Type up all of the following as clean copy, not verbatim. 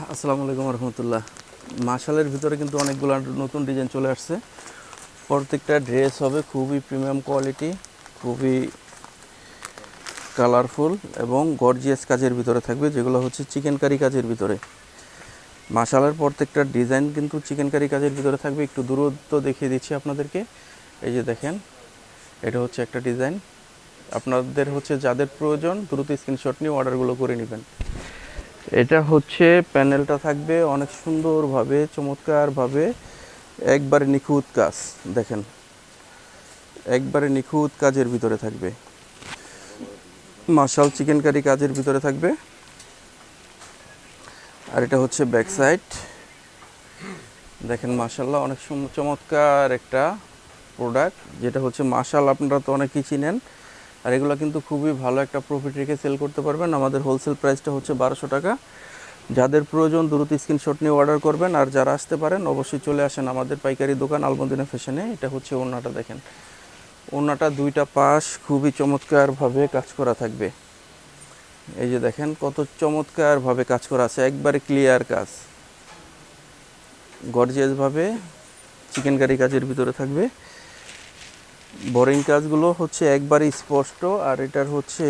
আসসালামু আলাইকুম রহমতুল্লাহ। মাশালের ভিতরে কিন্তু অনেকগুলো নতুন ডিজাইন চলে আসছে। প্রত্যেকটা ড্রেস হবে খুবই প্রিমিয়াম কোয়ালিটি, খুবই কালারফুল এবং গর্জিয়াস কাজের ভিতরে থাকবে, যেগুলো হচ্ছে চিকেন কারি কাজের ভিতরে। মাশালের প্রত্যেকটা ডিজাইন কিন্তু চিকেন কারি কাজের ভিতরে থাকবে। একটু দূরত্ব দেখিয়ে দিচ্ছি আপনাদেরকে। এই যে দেখেন, এটা হচ্ছে একটা ডিজাইন। আপনাদের হচ্ছে যাদের প্রয়োজন দ্রুত স্ক্রিনশট নিয়ে অর্ডারগুলো করে নেবেন। এটা হচ্ছে প্যানেলটা থাকবে অনেক সুন্দরভাবে, চমৎকারভাবে, একবারে নিখুঁত কাজ। দেখেন, একবারে নিখুঁত কাজের ভিতরে থাকবে। মাশাল চিকেন কারি কাজের ভিতরে থাকবে। আর এটা হচ্ছে ব্যাক সাইড। দেখেন মাশাল্লাহ, অনেক চমৎকার একটা প্রোডাক্ট, যেটা হচ্ছে মাশাল। আপনারা তো অনেকেই চিনেন। আর এগুলো কিন্তু খুবই ভালো একটা প্রফিট রেখে সেল করতে পারবেন। আমাদের হোলসেল প্রাইসটা হচ্ছে 1200 টাকা। যাদের প্রয়োজন দ্রুত স্ক্রিনশট নিয়ে অর্ডার করবেন। আর যারা আসতে পারেন অবশ্যই চলে আসেন আমাদের পাইকারি দোকান আলমদিনা ফ্যাশনে। এটা হচ্ছে ওড়নাটা। দেখেন, ওড়নাটা দুইটা পাশ খুবই চমৎকারভাবে কাজ করা থাকবে। এই যে দেখেন কত চমৎকারভাবে কাজ করা আছে, একবারে ক্লিয়ার কাজ, গর্জিয়াসভাবে চিকেন কারি কাজের ভিতরে থাকবে। বোরিং কাজগুলো হচ্ছে একবারে স্পষ্ট। আর এটার হচ্ছে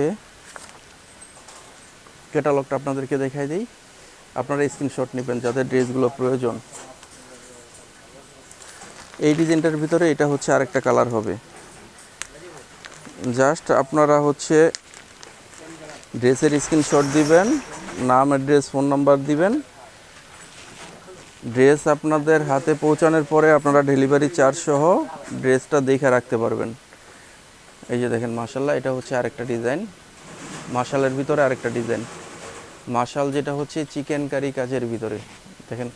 ক্যাটালগটা আপনাদেরকে দেখাই দিই, আপনারা স্ক্রিনশট নেবেন যাদের ড্রেসগুলো প্রয়োজন। এই ডিজাইনটার ভিতরে এটা হচ্ছে আরেকটা কালার হবে। জাস্ট আপনারা হচ্ছে ড্রেসের স্ক্রিনশট দিবেন, নাম, অ্যাড্রেস, ফোন নাম্বার দিবেন। ড্রেস আপনাদের হাতে পৌঁছানোর পরে আপনারা ডেলিভারি চার্জ সহ ড্রেসটা দেখে রাখতে পারবেন। এই যে দেখেন মাশাল্লাহ, এটা হচ্ছে আরেকটা ডিজাইন। মাশালের ভিতরে আরেকটা ডিজাইন। মাশাল যেটা হচ্ছে চিকেন কারি কাজের ভিতরে। দেখেন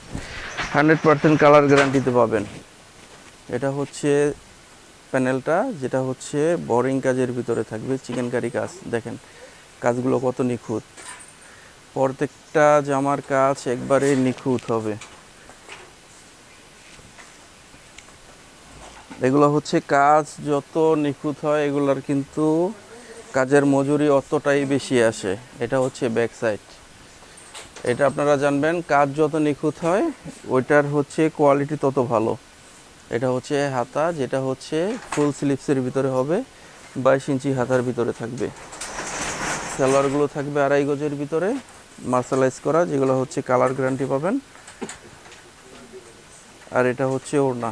100% কালার গ্যারান্টিতে পাবেন। এটা হচ্ছে প্যানেলটা, যেটা হচ্ছে বোরিং কাজের ভিতরে থাকবে, চিকেন কারি কাজ। দেখেন কাজগুলো কত নিখুঁত। প্রত্যেকটা জামার কাজ একবারে নিখুঁত হবে। এগুলো হচ্ছে কাজ যত নিখুঁত হয় এগুলার কিন্তু কাজের মজুরি অতটাই বেশি আসে। এটা হচ্ছে ব্যাক সাইড। এটা আপনারা জানবেন, কাজ যত নিখুঁত হয় ওইটার হচ্ছে কোয়ালিটি তত ভালো। এটা হচ্ছে হাতা, যেটা হচ্ছে ফুল স্লিভসের ভিতরে হবে, 22 ইঞ্চি হাতার ভিতরে থাকবে। সালোয়ারগুলো থাকবে 2.5 গজের ভিতরে, মার্শালাইজ করা, যেগুলো হচ্ছে কালার গ্যারান্টি পাবেন। আর এটা হচ্ছে ওড়না।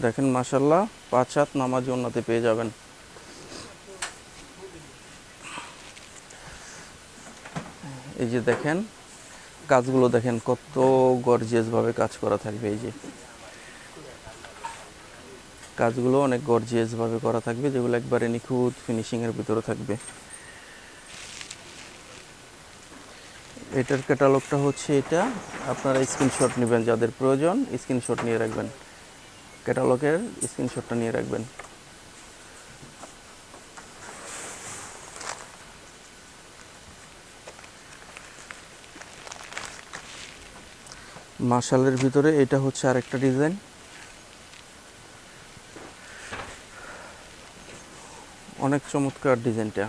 দেখেন মাশাল্লাহ, 5 হাত নামাজি ওড়নাতে পেয়ে যাবেন। এই যে দেখেন কাজগুলো, দেখেন কত গর্জিয়াসভাবে কাজ করা থাকবে। এই যে কাজগুলো অনেক গর্জিয়াসভাবে করা থাকবে, যেগুলো একবারে নিখুঁত ফিনিশিংয়ের ভিতরে থাকবে। এটার ক্যাটালগটা হচ্ছে এটা। আপনারা স্ক্রিনশট নেবেন, যাদের প্রয়োজন স্ক্রিনশট নিয়ে রাখবেন, ক্যাটালগের স্ক্রিনশটটা নিয়ে রাখবেন। মাশালের ভিতরে এটা হচ্ছে আরেকটা ডিজাইন। অনেক চমৎকার ডিজাইনটা।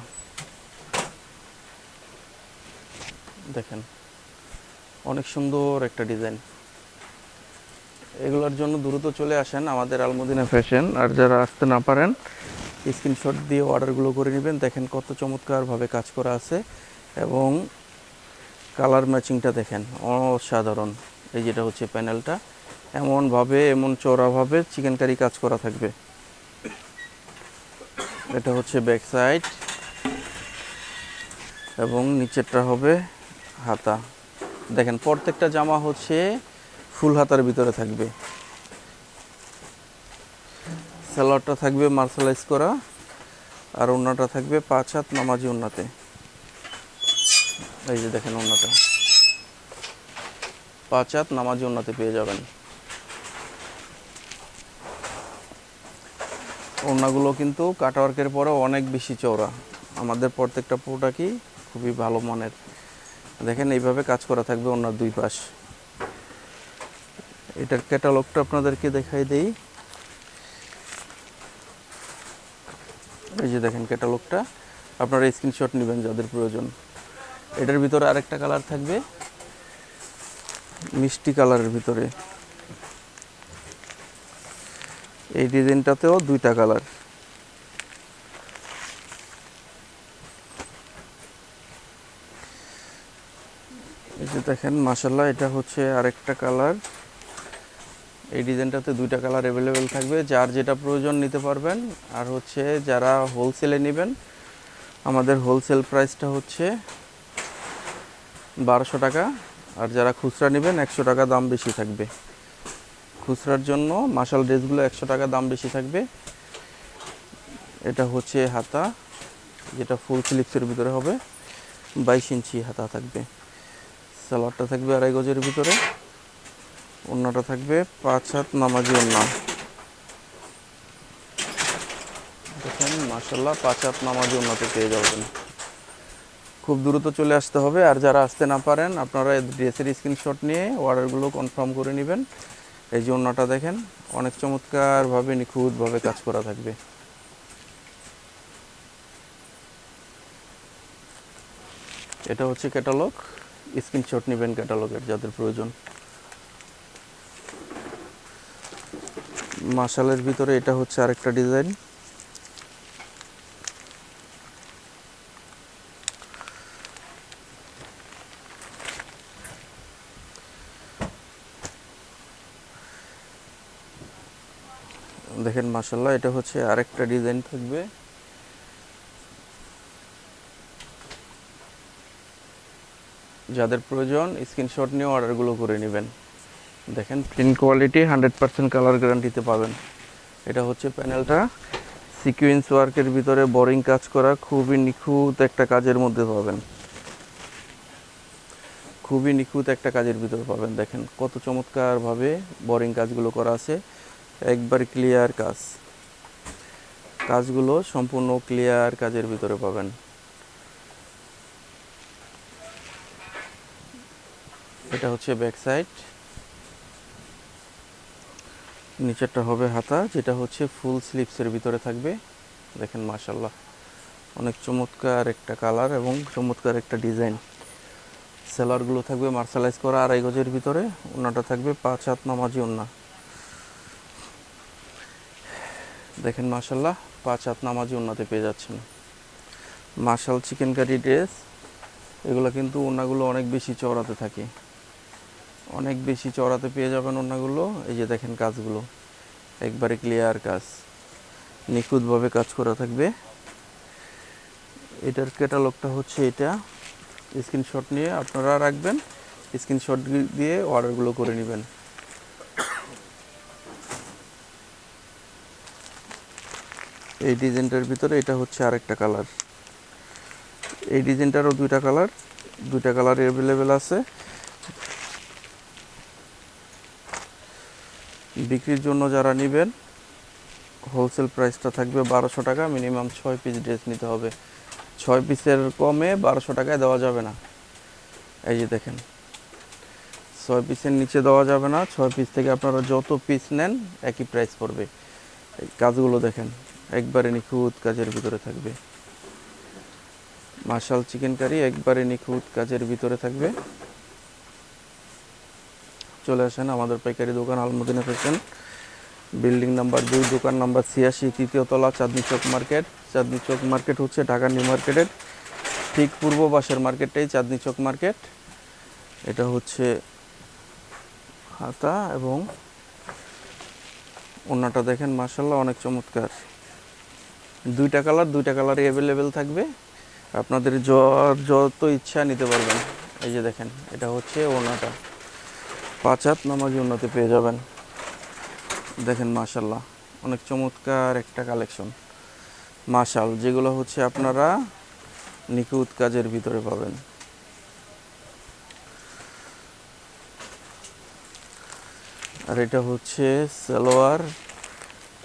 দেখেন অনেক সুন্দর একটা ডিজাইন। এগুলোর জন্য দ্রুত চলে আসেন আমাদের আলমদিনা ফ্যাশন। আর যারা আসতে না পারেন স্ক্রিনশট দিয়ে অর্ডারগুলো করে নেবেন। দেখেন কত চমৎকারভাবে কাজ করা আছে এবং কালার ম্যাচিংটা দেখেন অসাধারণ। এই যেটা হচ্ছে প্যানেলটা, এমনভাবে এমন চওড়াভাবে চিকেন কারি কাজ করা থাকবে। এটা হচ্ছে ব্যাক সাইড এবং নিচেরটা হবে হাতা। দেখেন প্রত্যেকটা জামা হচ্ছে ফুল হাতার ভিতরে থাকবে। সালোয়ারটা থাকবে মার্শালাইজ করা, আর ওড়নাটা থাকবে 5 হাত নামাজি ওড়নাতে। এই যে দেখেন ওড়নাটা 5 হাত নামাজি ওড়নাতে পেয়ে যাবেন। ওড়নাগুলো কিন্তু কাটওয়ার্কের পরে অনেক বেশি চওড়া। আমাদের প্রত্যেকটা প্রোডাক্টই খুবই ভালো মানের। দেখেন এইভাবে কাজ করা থাকবে ওড়নার দুই পাশ। এটার ক্যাটালগটা আপনাদেরকে দেখাই দেই। এই যে দেখেন ক্যাটালগটা, আপনারা স্ক্রিনশট নেবেন যাদের প্রয়োজন। এটার ভিতরে আরেকটা কালার থাকবে, মিষ্টি কালারের ভিতরে। এই ডিজাইনটাতেও দুইটা কালার। এই যে দেখেন মাশাআল্লাহ, এটা হচ্ছে আরেকটা কালার। এই ডিজাইনটাতে দুইটা কালার অ্যাভেলেবেল থাকবে, যার যেটা প্রয়োজন নিতে পারবেন। আর হচ্ছে যারা হোলসেলে নেবেন, আমাদের হোলসেল প্রাইসটা হচ্ছে 1200 টাকা। আর যারা খুচরা নেবেন 100 টাকা দাম বেশি থাকবে। খুচরার জন্য মাশাল ড্রেসগুলো 100 টাকা দাম বেশি থাকবে। এটা হচ্ছে হাতা, যেটা ফুল স্লিভসের ভিতরে হবে, 22 ইঞ্চি হাতা থাকবে। সালোয়ারটা থাকবে 2.5 গজের ভিতরে। ওড়নাটা থাকবে 5 হাত নামাজি ওড়না। দেখেন মাশাআল্লাহ, 5 হাত নামাজি ওড়নাতে পেয়ে যাবেন। খুব দ্রুত চলে আসতে হবে। আর যারা আসতে না পারেন, আপনারা ড্রেসের স্ক্রিনশট নিয়ে অর্ডারগুলো কনফার্ম করে নেবেন। এই যে ওড়নাটা দেখেন, অনেক চমৎকারভাবে নিখুঁতভাবে কাজ করা থাকবে। এটা হচ্ছে ক্যাটালগ, স্ক্রিনশট নেবেন ক্যাটালগের যাদের প্রয়োজন। মাশালের ভিতরে এটা হচ্ছে আরেকটা ডিজাইন। দেখেন মাশাআল্লাহ, এটা হচ্ছে আরেকটা ডিজাইন থাকবে। যাদের প্রয়োজন স্ক্রিনশট নিয়ে অর্ডারগুলো করে নেবেন। দেখেন প্রিন্ট কোয়ালিটি 100% কালার গ্যারান্টিতে পাবেন। এটা হচ্ছে প্যানেলটা, সিকোয়েন্স ওয়ার্কের ভিতরে বোরিং কাজ করা, খুবই নিখুঁত একটা কাজের মধ্যে পাবেন। খুবই নিখুঁত একটা কাজের ভিতরে পাবেন। দেখেন কত চমৎকারভাবে বোরিং কাজগুলো করা আছে, একবার ক্লিয়ার কাজ। কাজগুলো সম্পূর্ণ ক্লিয়ার কাজের ভিতরে পাবেন। এটা হচ্ছে ব্যাক সাইড, নিচেরটা হবে হাতা, যেটা হচ্ছে ফুল স্লিভসের ভিতরে থাকবে। দেখেন মাশাআল্লাহ, অনেক চমৎকার একটা কালার এবং চমৎকার একটা ডিজাইন। সেলারগুলো থাকবে মার্শালাইজ করা 2.5 গজের ভিতরে। ওড়নাটা থাকবে 5 হাত নামাজি ওড়না। দেখেন মাশাআল্লাহ, 5 হাত নামাজি ওড়নাতে পেয়ে যাচ্ছেন। মাশাল চিকেন কারি ড্রেস, এগুলো কিন্তু ওড়নাগুলো অনেক বেশি চওড়াতে থাকে, অনেক বেশি চওড়াতে পেয়ে যাবেন ওড়নাগুলো। এই যে দেখেন কাজগুলো একবারে ক্লিয়ার কাজ, নিখুঁতভাবে কাজ করা থাকবে। এটার ক্যাটালগটা হচ্ছে এটা। স্ক্রিনশট নিয়ে আপনারা রাখবেন, স্ক্রিনশট দিয়ে অর্ডারগুলো করে নেবেন। এই ডিজাইনটার ভিতরে এটা হচ্ছে আরেকটা কালার। এই ডিজাইনটারও দুইটা কালার অ্যাভেলেবেল আছে। বিক্রির জন্য যারা নেবেন, হোলসেল প্রাইসটা থাকবে 1200 টাকা। মিনিমাম 6 পিস ড্রেস নিতে হবে। 6 পিসের কমে 1200 টাকায় দেওয়া যাবে না। এই যে দেখেন, 6 পিসের নিচে দেওয়া যাবে না। 6 পিস থেকে আপনারা যত পিস নেন একই প্রাইস পড়বে। এই কাজগুলো দেখেন, একবারে নিখুঁত কাজের ভিতরে থাকবে। মাশাল চিকেন কারি একবারে নিখুঁত কাজের ভিতরে থাকবে। চলে আসেন আমাদের পাইকারি দোকান আলমদিনা ফ্যাশন, বিল্ডিং নাম্বার 2, দোকান নাম্বার 86, 3য় তলা, চাঁদনী চক মার্কেট। চাঁদনী চক মার্কেট হচ্ছে ঢাকা নিউ মার্কেটের ঠিক পূর্ব পাশের মার্কেটটাই চাঁদনী চক মার্কেট। এটা হচ্ছে হাতা এবং ওড়নাটা দেখেন মাশাআল্লাহ, অনেক চমৎকার। দুইটা কালারই অ্যাভেলেবেল থাকবে। আপনাদের যত ইচ্ছা নিতে পারবেন। এই যে দেখেন, এটা হচ্ছে ওড়নাটা, 5 হাত নামাজি ওড়নাতে পেয়ে যাবেন। দেখেন মাশাআল্লাহ, অনেক চমৎকার একটা কালেকশন। মাশাল, যেগুলো হচ্ছে আপনারা নিখুঁত কাজের ভিতরে পাবেন। আর এটা হচ্ছে সালোয়ার।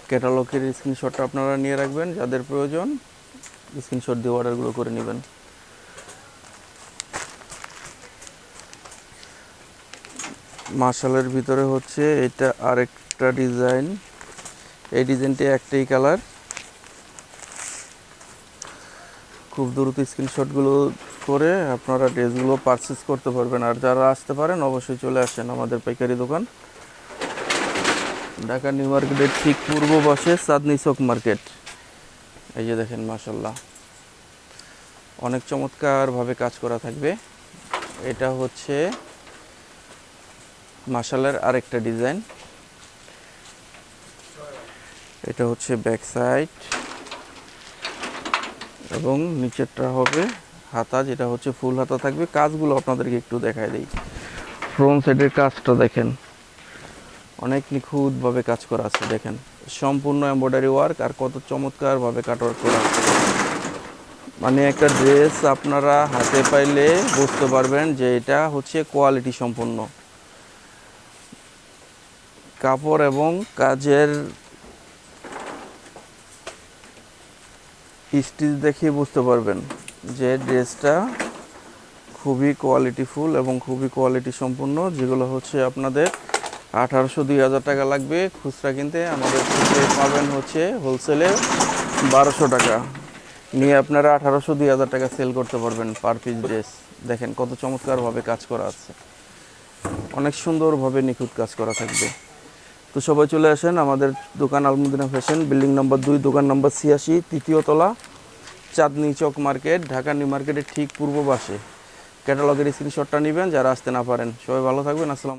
ক্যাটালগের স্ক্রিনশটটা আপনারা নিয়ে রাখবেন, যাদের প্রয়োজন স্ক্রিনশট দিয়ে অর্ডারগুলো করে নেবেন। মাশালের ভিতরে হচ্ছে এটা আরেকটা ডিজাইন। এই ডিজাইনটি একটাই কালার। খুব দ্রুত স্ক্রিনশটগুলো করে আপনারা ড্রেসগুলো পারচেস করতে পারবেন। আর যারা আসতে পারেন অবশ্যই চলে আসেন আমাদের পাইকারি দোকান ঢাকা নিউ মার্কেটের ঠিক পূর্ব পাশে চাঁদনী চক মার্কেট। এই যে দেখেন মাশাল্লাহ অনেক চমৎকারভাবে কাজ করা থাকবে। এটা হচ্ছে মাশালের আরেকটা ডিজাইন। এটা হচ্ছে ব্যাক সাইড এবং নিচেরটা হবে হাতা, যেটা হচ্ছে ফুল হাতা থাকবে। কাজগুলো আপনাদেরকে একটু দেখায় দিই। ফ্রন্ট সাইডের কাজটা দেখেন অনেক নিখুঁতভাবে কাজ করা আছে। দেখেন সম্পূর্ণ এমব্রয়ডারি ওয়ার্ক আর কত চমৎকারভাবে কাটওয়ার্ক করা আছে। মানে একটা ড্রেস আপনারা হাতে পাইলে বুঝতে পারবেন যে এটা হচ্ছে কোয়ালিটি সম্পন্ন। কাপড় এবং কাজের স্টিচ দেখে বুঝতে পারবেন যে ড্রেসটা খুবই কোয়ালিটিফুল এবং খুবই কোয়ালিটি সম্পন্ন। যেগুলো হচ্ছে আপনাদের 1800-2000 টাকা লাগবে খুচরা কিনতে, আমাদের থেকে পাবেন হচ্ছে হোলসেলে 1200 টাকা নিয়ে আপনারা 1800-2000 টাকা সেল করতে পারবেন পার পিস ড্রেস। দেখেন কত চমৎকারভাবে কাজ করা আছে, অনেক সুন্দরভাবে নিখুঁত কাজ করা থাকবে। তো সবাই চলে আসেন আমাদের দোকান আলমদিনা ফ্যাশন, বিল্ডিং নম্বর 2, দোকান নম্বর 86, তৃতীয় তলা, চাঁদনী চক মার্কেট, ঢাকা নিউ মার্কেটের ঠিক পূর্ব পাশে। ক্যাটালগের স্ক্রিনশটটা নেবেন যারা আসতে না পারেন। সবাই ভালো থাকবেন। আসসালাম।